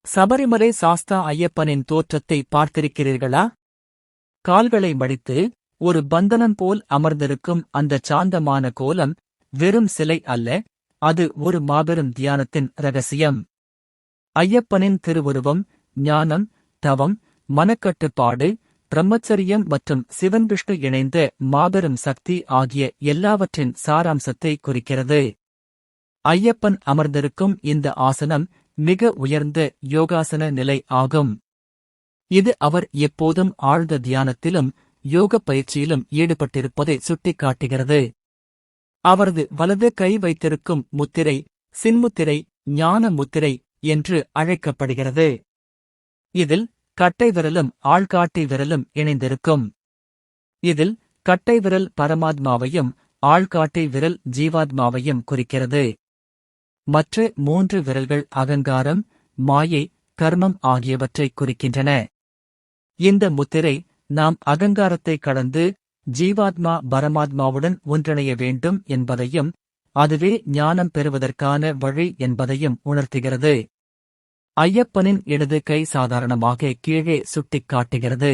சபரிமலை சாஸ்தா ஐயப்பனின் தோற்றத்தை பார்த்திருக்கிறீர்களா? கால்களை மடித்து ஒரு பந்தனம் போல் அமர்ந்திருக்கும் அந்த சாந்தமான கோலம் வெறும் சிலை அல்ல, அது ஒரு மாபெரும் தியானத்தின் இரகசியம். ஐயப்பனின் திருவுருவம் ஞானம், தவம், மனக்கட்டுப்பாடு, பிரம்மச்சரியம் மற்றும் சிவன் விஷ்ணு இணைந்த மாபெரும் சக்தி ஆகிய எல்லாவற்றின் சாராம்சத்தை குறிக்கிறது. ஐயப்பன் அமர்ந்திருக்கும் இந்த ஆசனம் மிக உயர்ந்த யோகாசன நிலை ஆகும். இது அவர் எப்போதும் ஆழ்ந்த தியானத்திலும் யோகப் பயிற்சியிலும் ஈடுபட்டிருப்பதை சுட்டிக்காட்டுகிறது. அவரது வலது கை வைத்திருக்கும் முத்திரை சின்முத்திரை, ஞான முத்திரை என்று அழைக்கப்படுகிறது. இதில் கட்டை விரலும் ஆள்காட்டி விரலும் இணைந்திருக்கும். இதில் கட்டை விரல் பரமாத்மாவையும் ஆள்காட்டி விரல் ஜீவாத்மாவையும் குறிக்கிறது. மற்ற 3 விரல்கள் அகங்காரம், மாயை, கர்மம் ஆகியவற்றை குறிக்கின்றன. இந்த முத்திரை நாம் அகங்காரத்தை கடந்து ஜீவாத்மா பரமாத்மாவுடன் ஒன்றிணைய வேண்டும் என்பதையும், அதுவே ஞானம் பெறுவதற்கான வழி என்பதையும் உணர்த்துகிறது. ஐயப்பனின் இடது கை சாதாரணமாக கீழே சுட்டிக்காட்டுகிறது.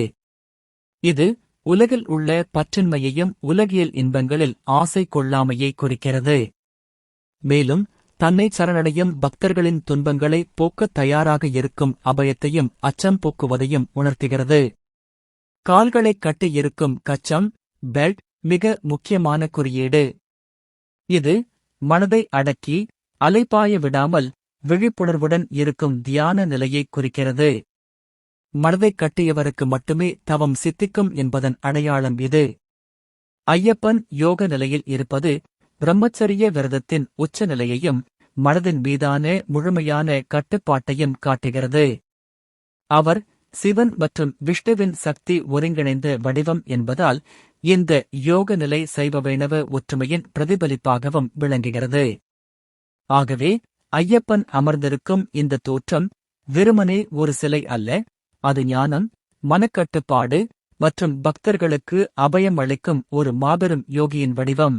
இது உலகில் உள்ள பற்றின்மையையும் உலகியல் இன்பங்களில் ஆசை கொள்ளாமையை குறிக்கிறது. மேலும் தன்னை சரணடையும் பக்தர்களின் துன்பங்களை போக்கத் தயாராக இருக்கும் அபயத்தையும் அச்சம் போக்குவதையும் உணர்த்துகிறது. கால்களைக் கட்டி இருக்கும் கச்சம் பெல்ட் மிக முக்கியமான குறியீடு. இது மனதை அடக்கி அலைபாய விடாமல் விழிப்புணர்வுடன் இருக்கும் தியான நிலையை குறிக்கிறது. மனதைக் கட்டியவருக்கு மட்டுமே தவம் சித்திக்கும் என்பதன் அடையாளம் இது. ஐயப்பன் யோக நிலையில் இருப்பது பிரம்மச்சரிய விரதத்தின் உச்ச நிலையையும் மனதின் மீதான முழுமையான கட்டுப்பாட்டையும் காட்டுகிறது. அவர் சிவன் மற்றும் விஷ்ணுவின் சக்தி ஒருங்கிணைந்த வடிவம் என்பதால் இந்த யோக நிலை சைவ வைணவ ஒற்றுமையின் பிரதிபலிப்பாகவும் விளங்குகிறது. ஆகவே ஐயப்பன் அமர்ந்திருக்கும் இந்த தோற்றம் வெறுமனே ஒரு சிலை அல்ல, அது ஞானம், மனக்கட்டுப்பாடு மற்றும் பக்தர்களுக்கு அபயம் அளிக்கும் ஒரு மாபெரும் யோகியின் வடிவம்.